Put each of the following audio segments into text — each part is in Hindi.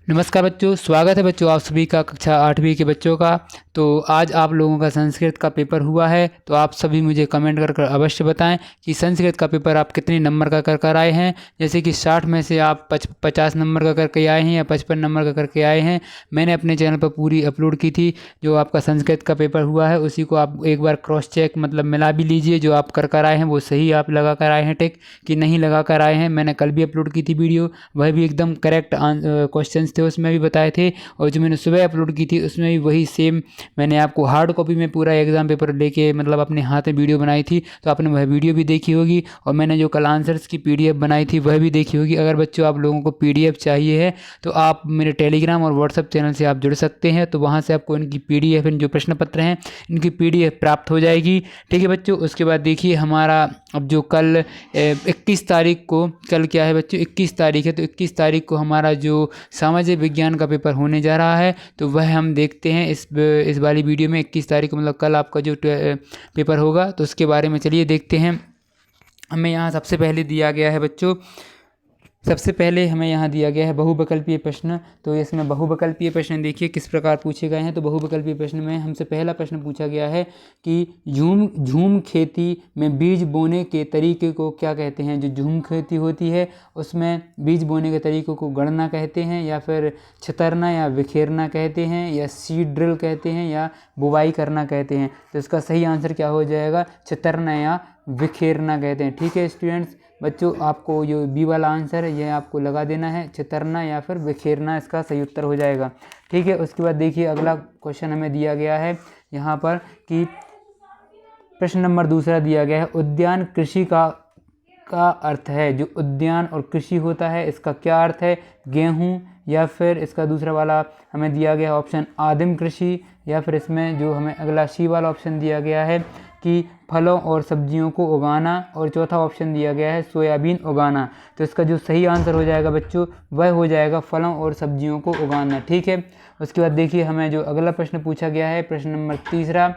नमस्कार बच्चों, स्वागत है बच्चों आप सभी का कक्षा 8वीं के बच्चों का। तो आज आप लोगों का संस्कृत का पेपर हुआ है, तो आप सभी मुझे कमेंट कर अवश्य बताएं कि संस्कृत का पेपर आप कितने नंबर का कर आए हैं। जैसे कि 60 में से आप 50 नंबर का करके आए हैं या 55 नंबर का करके आए हैं। मैंने अपने चैनल पर पूरी अपलोड की थी। जो आपका संस्कृत का पेपर हुआ है उसी को आप एक बार क्रॉस चेक मतलब मिला भी लीजिए। जो आप कर आए हैं वो सही आप लगा कर आए हैं टिक कि नहीं लगा कर आए हैं। मैंने कल भी अपलोड की थी वीडियो, वह भी एकदम करेक्ट क्वेश्चन थे, उसमें भी बताए थे। और जो मैंने सुबह अपलोड की थी उसमें भी वही सेम मैंने आपको हार्ड कॉपी में पूरा एग्जाम पेपर लेके मतलब अपने हाथ में वीडियो बनाई थी, तो आपने वह वीडियो भी देखी होगी। और मैंने जो कल आंसर्स की पीडीएफ बनाई थी वह भी देखी होगी। अगर बच्चों आप लोगों को पीडीएफ चाहिए है तो आप मेरे टेलीग्राम और व्हाट्सएप चैनल से आप जुड़ सकते हैं, तो वहाँ से आपको इनकी पीडीएफ, इन जो प्रश्न पत्र हैं इनकी पीडीएफ प्राप्त हो जाएगी। ठीक है बच्चों। उसके बाद देखिए हमारा अब जो कल 21 तारीख को, कल क्या है बच्चों 21 तारीख है, तो 21 तारीख को हमारा जो सामाजिक विज्ञान का पेपर होने जा रहा है, तो वह हम देखते हैं इस वाली वीडियो में। 21 तारीख को मतलब कल आपका जो पेपर होगा तो उसके बारे में चलिए देखते हैं। हमें यहाँ सबसे पहले दिया गया है बच्चों, सबसे पहले हमें यहाँ दिया गया है बहुविकल्पीय प्रश्न। तो इसमें बहुविकल्पीय प्रश्न देखिए किस प्रकार पूछे गए हैं। तो बहुविकल्पीय प्रश्न में हमसे पहला प्रश्न पूछा गया है कि झूम खेती में बीज बोने के तरीके को क्या कहते हैं। जो झूम खेती होती है उसमें बीज बोने के तरीकों को गणना कहते हैं, या फिर छितरना या बिखेरना कहते हैं, या सीड ड्रिल कहते हैं, या बुवाई करना कहते हैं। तो इसका सही आंसर क्या हो जाएगा, छितरना या बिखेरना कहते हैं। ठीक है स्टूडेंट्स, बच्चों आपको जो बी वाला आंसर है यह आपको लगा देना है, छितरना या फिर बिखेरना इसका सही उत्तर हो जाएगा। ठीक है। उसके बाद देखिए अगला क्वेश्चन हमें दिया गया है यहाँ पर कि प्रश्न नंबर दूसरा दिया गया है उद्यान कृषि का अर्थ है। जो उद्यान और कृषि होता है इसका क्या अर्थ है, गेहूँ, या फिर इसका दूसरा वाला हमें दिया गया ऑप्शन आदिम कृषि, या फिर इसमें जो हमें अगला सी वाला ऑप्शन दिया गया है कि फलों और सब्जियों को उगाना, और चौथा ऑप्शन दिया गया है सोयाबीन उगाना। तो इसका जो सही आंसर हो जाएगा बच्चों वह हो जाएगा फलों और सब्जियों को उगाना। ठीक है। उसके बाद देखिए हमें जो अगला प्रश्न पूछा गया है प्रश्न नंबर तीसरा,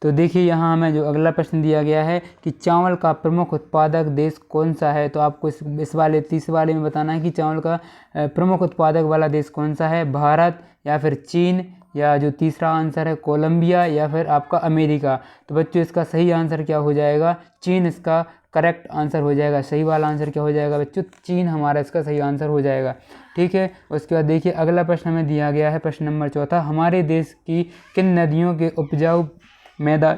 तो देखिए यहाँ हमें जो अगला प्रश्न दिया गया है कि चावल का प्रमुख उत्पादक देश कौन सा है। तो आपको इस वाले तीसरे वाले में बताना है कि चावल का प्रमुख उत्पादक वाला देश कौन सा है, भारत या फिर चीन, या जो तीसरा आंसर है कोलंबिया, या फिर आपका अमेरिका। तो बच्चों इसका सही आंसर क्या हो जाएगा, चीन इसका करेक्ट आंसर हो जाएगा। सही वाला आंसर क्या हो जाएगा बच्चों, चीन हमारा इसका सही आंसर हो जाएगा। ठीक है। उसके बाद देखिए अगला प्रश्न हमें दिया गया है प्रश्न नंबर चौथा, हमारे देश की किन नदियों के उपजाऊ मैदान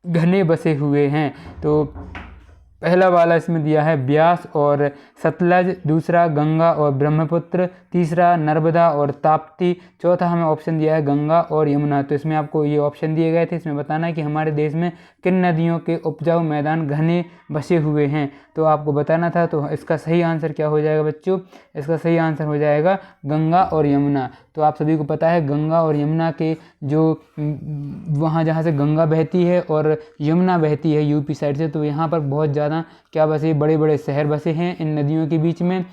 घने बसे हुए हैं। तो पहला वाला इसमें दिया है ब्यास और सतलज, दूसरा गंगा और ब्रह्मपुत्र, तीसरा नर्मदा और ताप्ती, चौथा हमें ऑप्शन दिया है गंगा और यमुना। तो इसमें आपको ये ऑप्शन दिए गए थे, इसमें बताना है कि हमारे देश में किन नदियों के उपजाऊ मैदान घने बसे हुए हैं। तो आपको बताना था। तो इसका सही आंसर क्या हो जाएगा बच्चों, इसका सही आंसर हो जाएगा गंगा और यमुना। तो आप सभी को पता है गंगा और यमुना के जो वहाँ जहाँ से गंगा बहती है और यमुना बहती है यूपी साइड से, तो यहाँ पर बहुत ज़्यादा क्या बसे, बड़े बड़े शहर बसे हैं इन नदियों के बीच में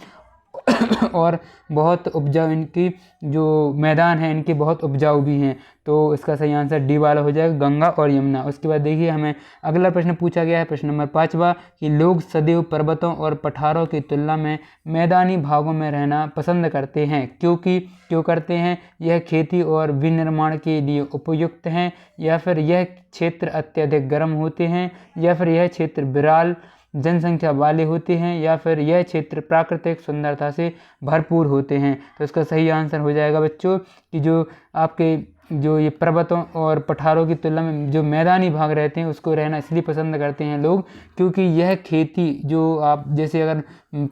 और बहुत उपजाऊ इनकी जो मैदान है इनके बहुत उपजाऊ भी हैं। तो इसका सही आंसर डी वाला हो जाएगा गंगा और यमुना। उसके बाद देखिए हमें अगला प्रश्न पूछा गया है प्रश्न नंबर 5वां कि लोग सदैव पर्वतों और पठारों की तुलना में मैदानी भागों में रहना पसंद करते हैं, क्यों करते हैं। यह खेती और विनिर्माण के लिए उपयुक्त हैं, या फिर यह क्षेत्र अत्यधिक गर्म होते हैं, या फिर यह क्षेत्र विराल जनसंख्या वाले होते हैं, या फिर यह क्षेत्र प्राकृतिक सुंदरता से भरपूर होते हैं। तो इसका सही आंसर हो जाएगा बच्चों कि जो आपके जो ये पर्वतों और पठारों की तुलना में जो मैदानी भाग रहते हैं उसको रहना इसलिए पसंद करते हैं लोग, क्योंकि यह खेती जो आप जैसे अगर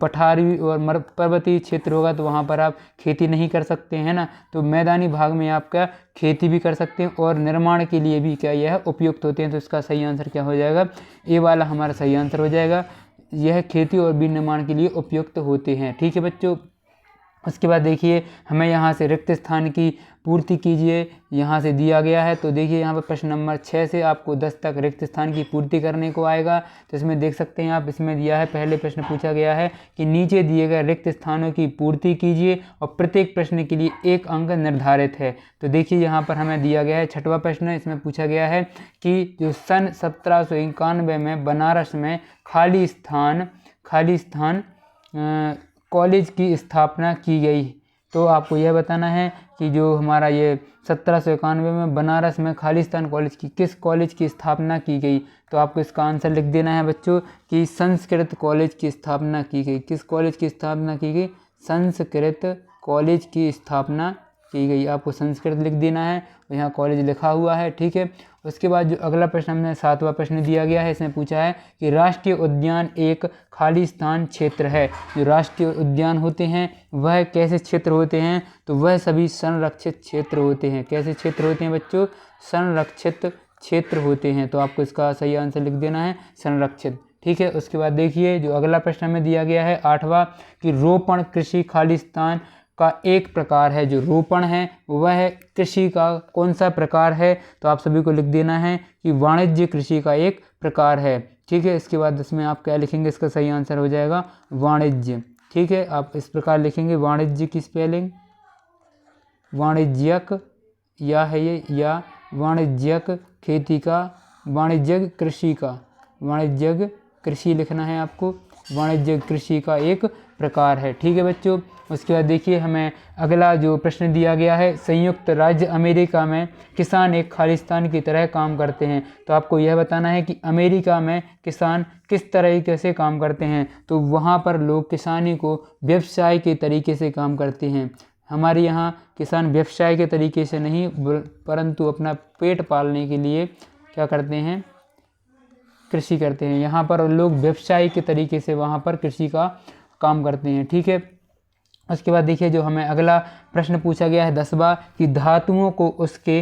पठारी और पर्वतीय क्षेत्र होगा तो वहाँ पर आप खेती नहीं कर सकते हैं ना, तो मैदानी भाग में आप क्या खेती भी कर सकते हैं और निर्माण के लिए भी क्या यह उपयुक्त होते हैं। तो इसका सही आंसर क्या हो जाएगा, ए वाला हमारा सही आंसर हो जाएगा, यह खेती और विनिर्माण के लिए उपयुक्त होते हैं। ठीक है बच्चों। उसके बाद देखिए हमें यहाँ से रिक्त स्थान की पूर्ति कीजिए, यहाँ से दिया गया है। तो देखिए यहाँ पर प्रश्न नंबर 6 से आपको 10 तक रिक्त स्थान की पूर्ति करने को आएगा। तो इसमें देख सकते हैं आप, इसमें दिया है पहले प्रश्न पूछा गया है कि नीचे दिए गए रिक्त स्थानों की पूर्ति कीजिए और प्रत्येक प्रश्न के लिए 1 अंक निर्धारित है। तो देखिए यहाँ पर हमें दिया गया है 6वां प्रश्न, इसमें पूछा गया है कि जो सन 1791 में बनारस में खाली स्थान कॉलेज की स्थापना की गई? तो आपको यह बताना है कि जो हमारा ये 1791 में बनारस में खालिस्तान कॉलेज की किस कॉलेज की स्थापना की गई? तो आपको इसका आंसर लिख देना है बच्चों कि संस्कृत कॉलेज की स्थापना की गई। किस कॉलेज की स्थापना की गई? संस्कृत कॉलेज की स्थापना की गई। आपको संस्कृत लिख देना है, यहाँ कॉलेज लिखा हुआ है, ठीक है। उसके बाद जो अगला प्रश्न हमने 7वां प्रश्न दिया गया है, इसमें पूछा है कि राष्ट्रीय उद्यान एक खालिस्तान क्षेत्र है। जो राष्ट्रीय उद्यान होते हैं वह कैसे क्षेत्र होते हैं? तो वह सभी संरक्षित क्षेत्र होते हैं। कैसे क्षेत्र होते हैं बच्चों? संरक्षित क्षेत्र होते हैं। तो आपको इसका सही आंसर लिख देना है संरक्षित, ठीक है। उसके बाद देखिए जो अगला प्रश्न हमें दिया गया है 8वां कि रोपण कृषि खालिस्तान का एक प्रकार है। जो रोपण है वह कृषि का कौन सा प्रकार है? तो आप सभी को लिख देना है कि वाणिज्य कृषि का एक प्रकार है, ठीक है। इसके बाद इसमें आप क्या लिखेंगे? इसका सही आंसर हो जाएगा वाणिज्य, ठीक है। आप इस प्रकार लिखेंगे, वाणिज्य की स्पेलिंग वाणिज्यक या है ये, या वाणिज्यक खेती का, वाणिज्यिक कृषि का, वाणिज्यिक कृषि लिखना है आपको। वाणिज्यिक कृषि का एक प्रकार है, ठीक है बच्चों। उसके बाद देखिए हमें अगला जो प्रश्न दिया गया है, संयुक्त राज्य अमेरिका में किसान एक खालिस्तान की तरह काम करते हैं। तो आपको यह बताना है कि अमेरिका में किसान किस तरीके से काम करते हैं। तो वहाँ पर लोग किसानी को व्यवसाय के तरीके से काम करते हैं। हमारे यहाँ किसान व्यवसाय के तरीके से नहीं परंतु अपना पेट पालने के लिए क्या करते हैं? कृषि करते हैं। यहाँ पर लोग व्यवसाय के तरीके से वहाँ पर कृषि का काम करते हैं, ठीक है। उसके बाद देखिए जो हमें अगला प्रश्न पूछा गया है 10वां कि धातुओं को उसके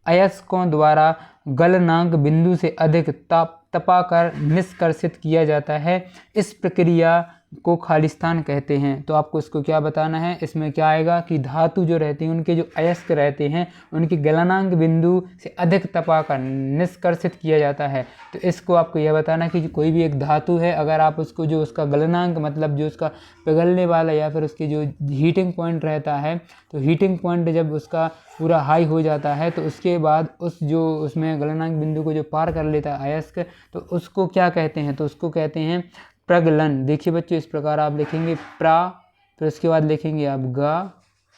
अयस्कों द्वारा गलनांक बिंदु से अधिक तपाकर निष्कर्षित किया जाता है। इस प्रक्रिया को खालिस्तान कहते हैं। तो आपको इसको क्या बताना है? इसमें क्या आएगा कि धातु जो रहते हैं उनके जो अयस्क रहते हैं उनके गलनांक बिंदु से अधिक तपाकर निष्कर्षित किया जाता है। तो इसको आपको यह बताना है कि कोई भी एक धातु है, अगर आप उसको जो उसका गलनांक मतलब जो उसका पिघलने वाला या फिर उसकी जो हीटिंग पॉइंट रहता है, तो हीटिंग पॉइंट जब उसका पूरा हाई हो जाता है तो उसके बाद उस जो उसमें गलनांक बिंदु को जो पार कर लेता है अयस्क, तो उसको क्या कहते हैं? तो उसको कहते हैं प्रगलन। देखिए बच्चों इस प्रकार आप लिखेंगे प्रा, फिर उसके बाद लिखेंगे आप गा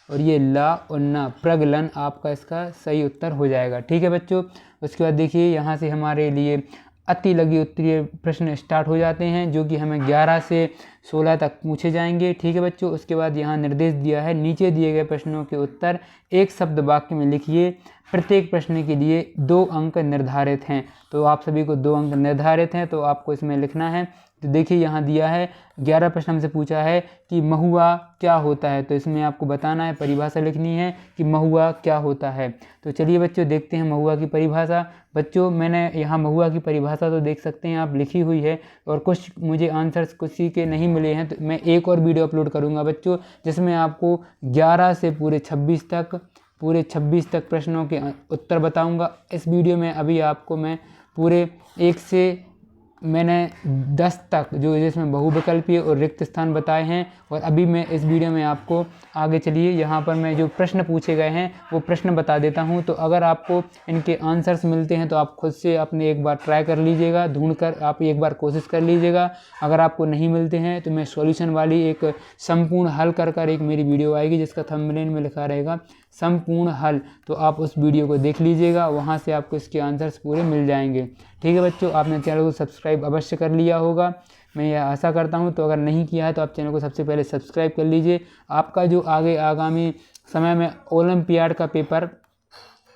और ये ला और ना, प्रगलन आपका इसका सही उत्तर हो जाएगा, ठीक है बच्चों। उसके बाद देखिए यहाँ से हमारे लिए अति लघु उत्तरीय प्रश्न स्टार्ट हो जाते हैं जो कि हमें 11 से 16 तक पूछे जाएंगे, ठीक है बच्चों। उसके बाद यहाँ निर्देश दिया है, नीचे दिए गए प्रश्नों के उत्तर एक शब्द वाक्य में लिखिए। प्रत्येक प्रश्न के लिए 2 अंक निर्धारित हैं। तो आप सभी को 2 अंक निर्धारित हैं, तो आपको इसमें लिखना है। तो देखिए यहाँ दिया है 11 प्रश्न हमसे पूछा है कि महुआ क्या होता है। तो इसमें आपको बताना है, परिभाषा लिखनी है कि महुआ क्या होता है। तो चलिए बच्चों देखते हैं महुआ की परिभाषा। बच्चों मैंने यहाँ महुआ की परिभाषा तो देख सकते हैं आप लिखी हुई है, और कुछ मुझे आंसर्स किसी के नहीं मिले हैं, तो मैं एक और वीडियो अपलोड करूँगा बच्चों जिसमें आपको 11 से पूरे 26 तक प्रश्नों के उत्तर बताऊँगा। इस वीडियो में अभी आपको मैं पूरे 1 से मैंने 10 तक जो जिसमें बहुविकल्पीय और रिक्त स्थान बताए हैं, और अभी मैं इस वीडियो में आपको आगे चलिए यहाँ पर मैं जो प्रश्न पूछे गए हैं वो प्रश्न बता देता हूँ। तो अगर आपको इनके आंसर्स मिलते हैं तो आप खुद से अपने एक बार ट्राई कर लीजिएगा, ढूंढकर आप एक बार कोशिश कर लीजिएगा। अगर आपको नहीं मिलते हैं तो मैं सॉल्यूशन वाली एक संपूर्ण हल कर एक मेरी वीडियो आएगी जिसका थंबनेल में लिखा रहेगा संपूर्ण हल, तो आप उस वीडियो को देख लीजिएगा, वहाँ से आपको इसके आंसर्स पूरे मिल जाएंगे, ठीक है बच्चों। आपने चैनल को सब्सक्राइब अवश्य कर लिया होगा, मैं यह आशा करता हूं। तो अगर नहीं किया है तो आप चैनल को सबसे पहले सब्सक्राइब कर लीजिए। आपका जो आगामी समय में ओलंपियाड का पेपर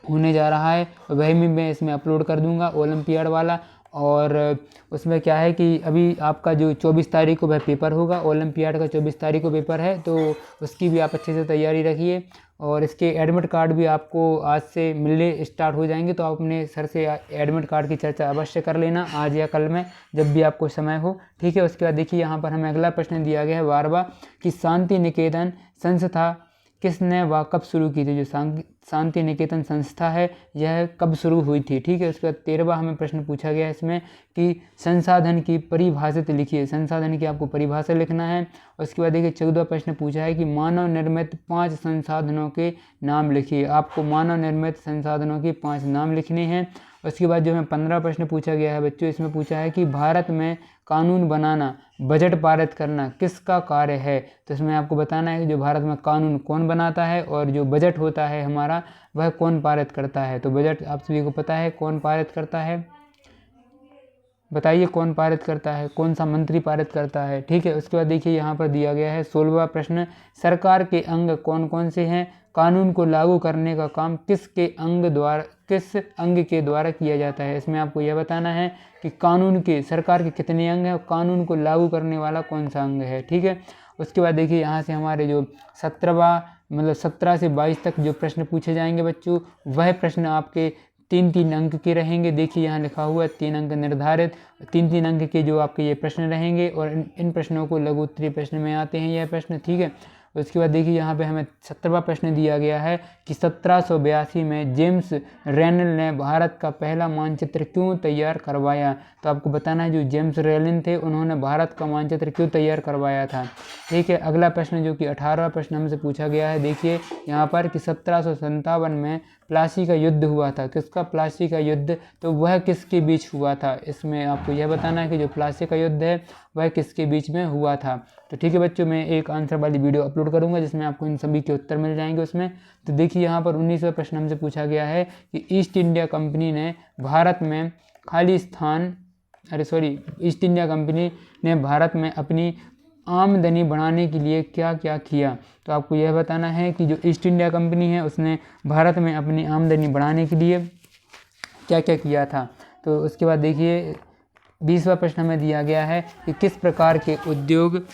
होने जा रहा है वही मैं इसमें अपलोड कर दूंगा, ओलंपियाड वाला। और उसमें क्या है कि अभी आपका जो 24 तारीख को वह पेपर होगा, ओलंपियाड का 24 तारीख को पेपर है, तो उसकी भी आप अच्छे से तैयारी रखिए। और इसके एडमिट कार्ड भी आपको आज से मिलने स्टार्ट हो जाएंगे, तो आप अपने सर से एडमिट कार्ड की चर्चा अवश्य कर लेना आज या कल में जब भी आपको समय हो, ठीक है। उसके बाद देखिए यहाँ पर हमें अगला प्रश्न दिया गया है 12वां कि शांति निकेतन संस्था किसने व कब शुरू की थी। जो शांति निकेतन संस्था है यह कब शुरू हुई थी। ठीक है, उसके बाद 13वां हमें प्रश्न पूछा गया है इसमें कि संसाधन की परिभाषित लिखिए। संसाधन की आपको परिभाषा लिखना है। उसके बाद देखिए 14वां प्रश्न पूछा है कि मानव निर्मित 5 संसाधनों के नाम लिखिए। आपको मानव निर्मित संसाधनों के 5 नाम लिखने हैं। उसके बाद जो हमें 15 प्रश्न पूछा गया है बच्चों, इसमें पूछा है कि भारत में कानून बनाना, बजट पारित करना किसका कार्य है। तो इसमें आपको बताना है कि जो भारत में कानून कौन बनाता है और जो बजट होता है हमारा वह कौन पारित करता है। तो बजट आप सभी को पता है कौन पारित करता है, बताइए कौन पारित करता है, कौन सा मंत्री पारित करता है। ठीक है, उसके बाद देखिए यहाँ पर दिया गया है 16वां प्रश्न, सरकार के अंग कौन कौन से हैं, कानून को लागू करने का काम किस अंग के द्वारा किया जाता है। इसमें आपको यह बताना है कि कानून के, सरकार के कितने अंग हैं और कानून को लागू करने वाला कौन सा अंग है। ठीक है, उसके बाद देखिए यहाँ से हमारे जो 17 से 22 तक जो प्रश्न पूछे जाएंगे बच्चों, वह प्रश्न आपके 3-3 अंक के रहेंगे। देखिए यहाँ लिखा हुआ है 3 अंक निर्धारित, 3-3 अंक के जो आपके ये प्रश्न रहेंगे और इन प्रश्नों को लघु उत्तरीय प्रश्न में आते हैं यह प्रश्न। ठीक है, उसके बाद देखिए यहाँ पे हमें 17वां प्रश्न दिया गया है कि 1782 में जेम्स रेनल ने भारत का पहला मानचित्र क्यों तैयार करवाया। तो आपको बताना है जो जेम्स रेनल थे उन्होंने भारत का मानचित्र क्यों तैयार करवाया था। ठीक है, अगला प्रश्न जो कि 18वां प्रश्न हमसे पूछा गया है, देखिए यहाँ पर कि 1757 में प्लासी का युद्ध हुआ था। किसका प्लासी का युद्ध, तो वह किसके बीच हुआ था। इसमें आपको यह बताना है कि जो प्लासी का युद्ध है वह किसके बीच में हुआ था। तो ठीक है बच्चों, मैं एक आंसर वाली वीडियो अपलोड करूंगा जिसमें आपको इन सभी के उत्तर मिल जाएंगे उसमें। तो देखिए यहाँ पर 19वां प्रश्न हमसे पूछा गया है कि ईस्ट इंडिया कंपनी ने भारत में अपनी आमदनी बढ़ाने के लिए क्या क्या किया। तो आपको यह बताना है कि जो ईस्ट इंडिया कंपनी है उसने भारत में अपनी आमदनी बढ़ाने के लिए क्या क्या किया था। तो उसके बाद देखिए 20वां प्रश्न हमें दिया गया है कि किस प्रकार के उद्योग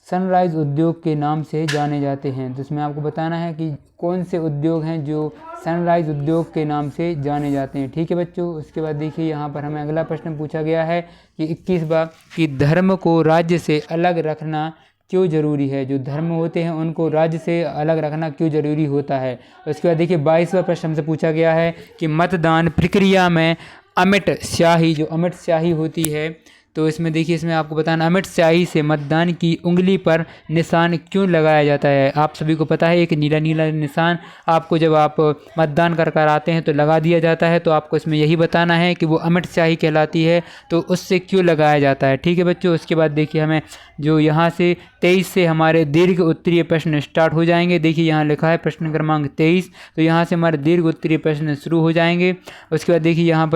सनराइज उद्योग के नाम से जाने जाते हैं। तो इसमें आपको बताना है कि कौन से उद्योग हैं जो सनराइज उद्योग के नाम से जाने जाते हैं। ठीक है बच्चों, उसके बाद देखिए यहाँ पर हमें अगला प्रश्न पूछा गया है कि 21वां कि धर्म को राज्य से अलग रखना क्यों ज़रूरी है। जो धर्म होते हैं उनको राज्य से अलग रखना क्यों ज़रूरी होता है। उसके बाद देखिए 22वां प्रश्न हमसे पूछा गया है कि मतदान प्रक्रिया में अमिट स्याही, जो अमिट स्याही होती है, तो इसमें देखिए इसमें आपको बताना अमिट स्याही से मतदान की उंगली पर निशान क्यों लगाया जाता है। आप सभी को पता है एक नीला नीला निशान आपको जब आप मतदान कर आते हैं तो लगा दिया जाता है। तो आपको इसमें यही बताना है कि वो अमिट स्याही कहलाती है, तो उससे क्यों लगाया जाता है। ठीक है बच्चों, उसके बाद देखिए हमें जो यहाँ से 23 से हमारे दीर्घ उत्तरीय प्रश्न स्टार्ट हो जाएंगे। देखिए यहाँ लिखा है प्रश्न क्रमांक 23, तो यहाँ से हमारे दीर्घ उत्तरीय प्रश्न शुरू हो जाएंगे। उसके बाद देखिए यहाँ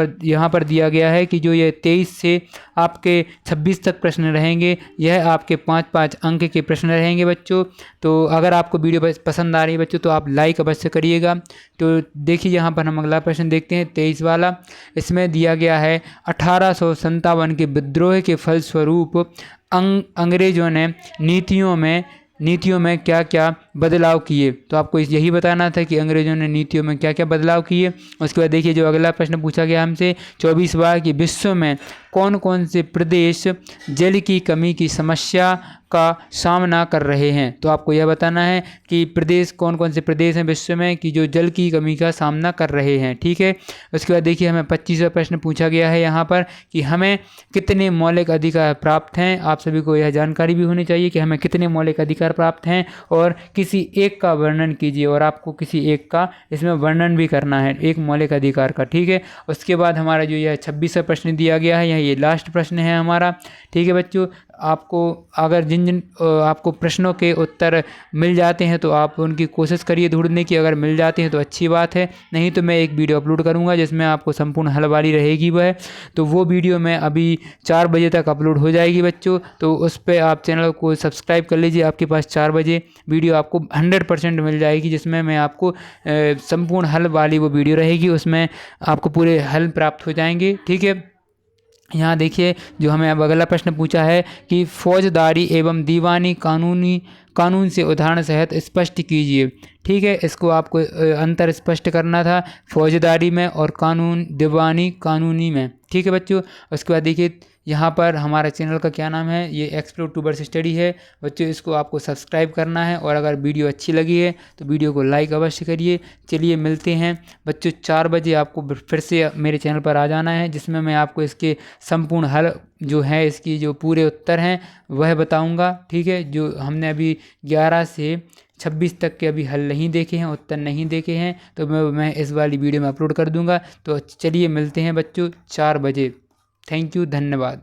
पर दिया गया है कि जो ये 23 से आपके 26 तक प्रश्न रहेंगे, यह आपके 5-5 अंक के प्रश्न रहेंगे बच्चों। तो अगर आपको वीडियो पसंद आ रही है बच्चों तो आप लाइक अवश्य करिएगा। तो देखिए यहाँ पर हम अगला प्रश्न देखते हैं 23 वाला। इसमें दिया गया है 1857 के विद्रोह के फलस्वरूप अंग्रेजों ने नीतियों में क्या क्या बदलाव किए। तो आपको यही बताना था कि अंग्रेजों ने नीतियों में क्या क्या बदलाव किए। उसके बाद देखिए जो अगला प्रश्न पूछा गया हमसे 24वां कि विश्व में कौन कौन से प्रदेश जल की कमी की समस्या का सामना कर रहे हैं। तो आपको यह बताना है कि प्रदेश कौन कौन से प्रदेश हैं विश्व में कि जो जल की कमी का सामना कर रहे हैं। ठीक है, उसके बाद देखिए हमें 25वां प्रश्न पूछा गया है यहाँ पर कि हमें कितने मौलिक अधिकार प्राप्त हैं। आप सभी को यह जानकारी भी होनी चाहिए कि हमें कितने मौलिक अधिकार प्राप्त हैं और किसी एक का वर्णन कीजिए, और आपको किसी एक का इसमें वर्णन भी करना है, एक मौलिक अधिकार का। ठीक है, उसके बाद हमारा जो यह 26वां प्रश्न दिया गया है ये लास्ट प्रश्न है हमारा। ठीक है बच्चों, आपको अगर जिन आपको प्रश्नों के उत्तर मिल जाते हैं तो आप उनकी कोशिश करिए ढूंढने की। अगर मिल जाते हैं तो अच्छी बात है, नहीं तो मैं एक वीडियो अपलोड करूंगा जिसमें आपको संपूर्ण हल वाली रहेगी वह। तो वो वीडियो में अभी 4 बजे तक अपलोड हो जाएगी बच्चों, तो उस पर आप चैनल को सब्सक्राइब कर लीजिए। आपके पास 4 बजे वीडियो आपको 100% मिल जाएगी, जिसमें मैं आपको संपूर्ण हल वाली वो वीडियो रहेगी, उसमें आपको पूरे हल प्राप्त हो जाएंगे। ठीक है, यहाँ देखिए जो हमें अब अगला प्रश्न पूछा है कि फौजदारी एवं दीवानी कानून से उदाहरण सहित स्पष्ट कीजिए। ठीक है, इसको आपको अंतर स्पष्ट करना था फौजदारी में और दीवानी कानूनी में। ठीक है बच्चों, उसके बाद देखिए यहाँ पर हमारा चैनल का क्या नाम है, ये एक्सप्लोर टू वर्स स्टडी है बच्चों। इसको आपको सब्सक्राइब करना है और अगर वीडियो अच्छी लगी है तो वीडियो को लाइक अवश्य करिए। चलिए मिलते हैं बच्चों 4 बजे, आपको फिर से मेरे चैनल पर आ जाना है, जिसमें मैं आपको इसके संपूर्ण हल जो है, इसकी जो पूरे उत्तर हैं वह बताऊंगा। ठीक है, जो हमने अभी 11 से 26 तक के अभी हल नहीं देखे हैं, उत्तर नहीं देखे हैं, तो मैं इस वाली वीडियो में अपलोड कर दूंगा। तो चलिए मिलते हैं बच्चों 4 बजे। थैंक यू, धन्यवाद।